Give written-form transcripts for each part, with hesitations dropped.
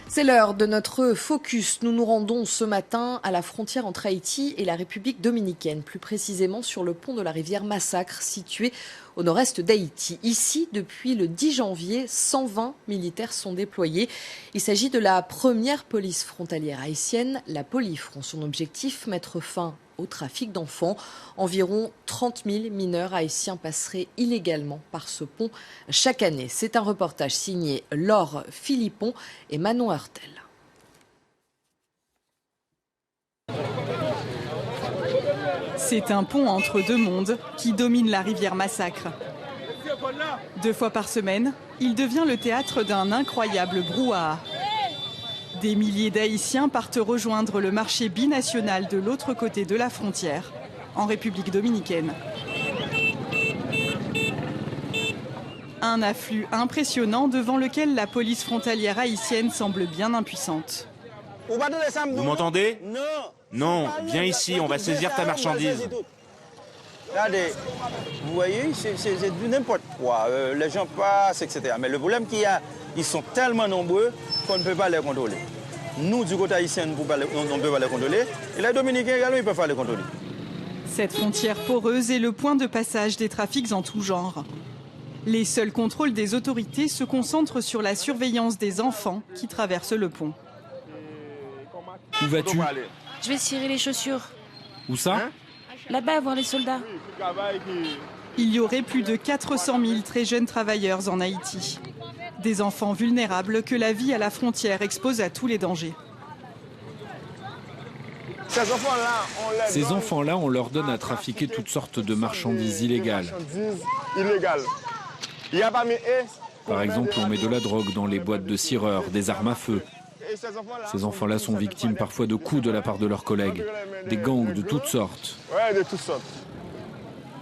C'est l'heure de notre focus. Nous nous rendons ce matin à la frontière entre Haïti et la République dominicaine, plus précisément sur le pont de la rivière Massacre, situé au nord-est d'Haïti. Ici, depuis le 10 janvier, 120 militaires sont déployés. Il s'agit de la première police frontalière haïtienne, la Polifron. Son objectif, mettre fin au trafic d'enfants. Environ 30 000 mineurs haïtiens passeraient illégalement par ce pont chaque année. C'est un reportage signé Laure Philippon et Manon Hurtel. C'est un pont entre deux mondes qui domine la rivière Massacre. 2 fois par semaine, il devient le théâtre d'un incroyable brouhaha. Des milliers d'Haïtiens partent rejoindre le marché binational de l'autre côté de la frontière, en République dominicaine. Un afflux impressionnant devant lequel la police frontalière haïtienne semble bien impuissante. Vous m'entendez? Non, viens ici, on va saisir ta marchandise. Regardez, vous voyez, c'est du n'importe quoi. Les gens passent, etc. Mais le problème qu'il y a, ils sont tellement nombreux qu'on ne peut pas les contrôler. Nous, du côté haïtien, on ne peut pas les contrôler. Et les Dominicains également, ils ne peuvent pas les contrôler. Cette frontière poreuse est le point de passage des trafics en tout genre. Les seuls contrôles des autorités se concentrent sur la surveillance des enfants qui traversent le pont. Où vas-tu? Je vais cirer les chaussures. Où ça? Là-bas, voir les soldats. Il y aurait plus de 400 000 très jeunes travailleurs en Haïti. Des enfants vulnérables que la vie à la frontière expose à tous les dangers. Ces enfants-là, on leur donne à trafiquer toutes sortes de marchandises illégales. Par exemple, on met de la drogue dans les boîtes de cireurs, des armes à feu. Ces enfants-là sont victimes parfois de coups de la part de leurs collègues, des gangs de toutes sortes.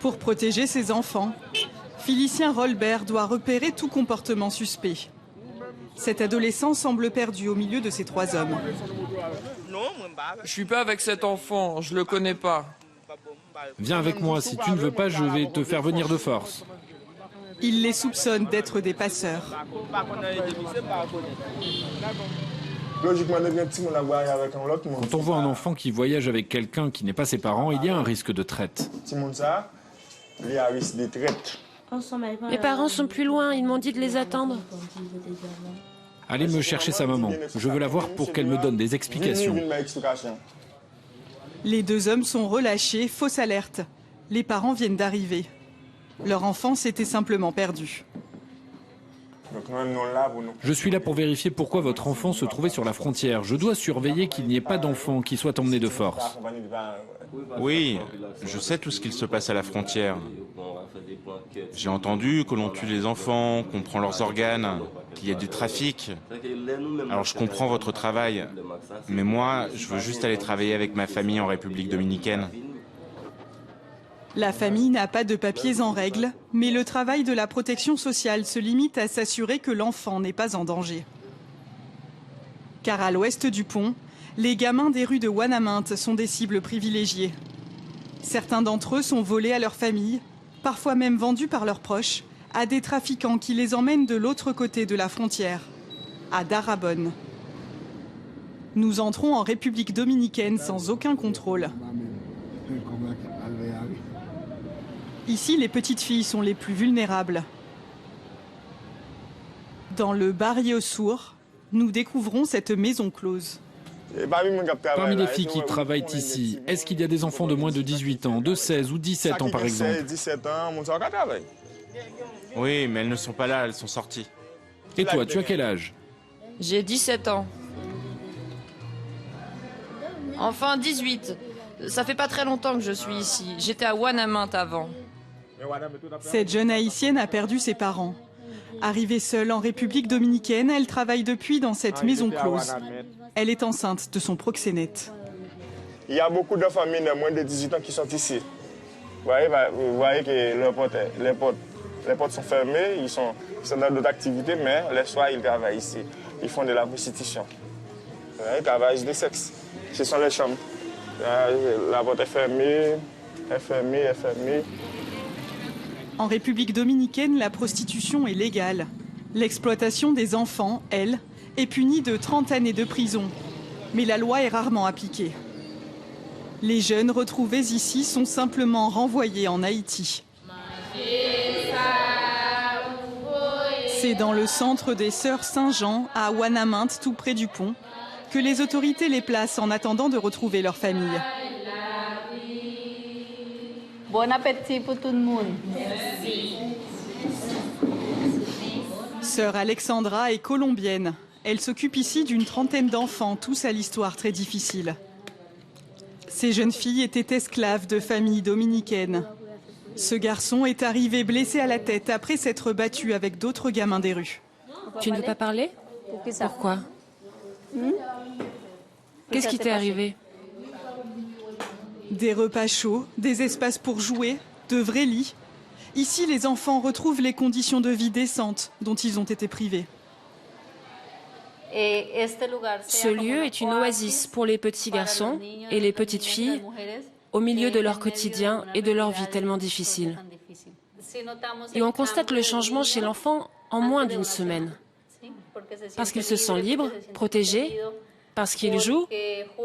Pour protéger ses enfants, Félicien Rolbert doit repérer tout comportement suspect. Cet adolescent semble perdu au milieu de ces 3 hommes. Je suis pas avec cet enfant, je le connais pas. Viens avec moi, si tu ne veux pas, je vais te faire venir de force. Il les soupçonne d'être des passeurs. Quand on voit un enfant qui voyage avec quelqu'un qui n'est pas ses parents, il y a un risque de traite. Mes parents sont plus loin, ils m'ont dit de les attendre. Allez me chercher sa maman. Je veux la voir pour qu'elle me donne des explications. Les 2 hommes sont relâchés, fausse alerte. Les parents viennent d'arriver. Leur enfant s'était simplement perdu. Je suis là pour vérifier pourquoi votre enfant se trouvait sur la frontière. Je dois surveiller qu'il n'y ait pas d'enfant qui soit emmené de force. Oui, je sais tout ce qu'il se passe à la frontière. J'ai entendu que l'on tue les enfants, qu'on prend leurs organes, qu'il y a du trafic. Alors je comprends votre travail, mais moi, je veux juste aller travailler avec ma famille en République dominicaine. La famille n'a pas de papiers en règle, mais le travail de la protection sociale se limite à s'assurer que l'enfant n'est pas en danger. Car à l'ouest du pont, les gamins des rues de Ouanaminthe sont des cibles privilégiées. Certains d'entre eux sont volés à leur famille, parfois même vendus par leurs proches, à des trafiquants qui les emmènent de l'autre côté de la frontière, à Darabonne. Nous entrons en République dominicaine sans aucun contrôle. Ici, les petites filles sont les plus vulnérables. Dans le Barrio Sur, nous découvrons cette maison close. Parmi les filles qui travaillent ici, est-ce qu'il y a des enfants de moins de 18 ans, de 16 ou 17 ans par exemple? Oui, mais elles ne sont pas là, elles sont sorties. Et toi, tu as quel âge? J'ai 17 ans. Enfin 18. Ça fait pas très longtemps que je suis ici. J'étais à Ouanaminthe avant. Cette jeune haïtienne a perdu ses parents. Arrivée seule en République dominicaine, elle travaille depuis dans cette maison close. Elle est enceinte de son proxénète. Il y a beaucoup de familles de moins de 18 ans qui sont ici. Vous voyez que les portes sont fermées, ils sont dans d'autres activités, mais les soirs, ils travaillent ici. Ils font de la prostitution. Ils travaillent de sexe. Ce sont les chambres. La porte est fermée, est fermée. En République dominicaine, la prostitution est légale. L'exploitation des enfants, elle, est puni de 30 années de prison. Mais la loi est rarement appliquée. Les jeunes retrouvés ici sont simplement renvoyés en Haïti. C'est dans le centre des Sœurs Saint-Jean, à Ouanaminthe, tout près du pont, que les autorités les placent en attendant de retrouver leur famille. Bon appétit pour tout le monde. Sœur Alexandra est colombienne. Elle s'occupe ici d'une trentaine d'enfants, tous à l'histoire très difficile. Ces jeunes filles étaient esclaves de familles dominicaines. Ce garçon est arrivé blessé à la tête après s'être battu avec d'autres gamins des rues. Tu ne veux pas parler? Pourquoi? Qu'est-ce qui t'est arrivé? Des repas chauds, des espaces pour jouer, de vrais lits. Ici, les enfants retrouvent les conditions de vie décentes dont ils ont été privés. Ce lieu est une oasis pour les petits garçons et les petites filles au milieu de leur quotidien et de leur vie tellement difficile. Et on constate le changement chez l'enfant en moins d'une semaine. Parce qu'il se sent libre, protégé, parce qu'il joue,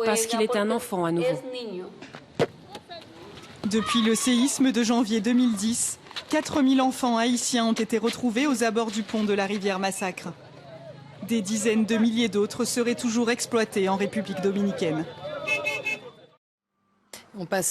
parce qu'il est un enfant à nouveau. Depuis le séisme de janvier 2010, 4000 enfants haïtiens ont été retrouvés aux abords du pont de la rivière Massacre. Des dizaines de milliers d'autres seraient toujours exploités en République dominicaine. On passe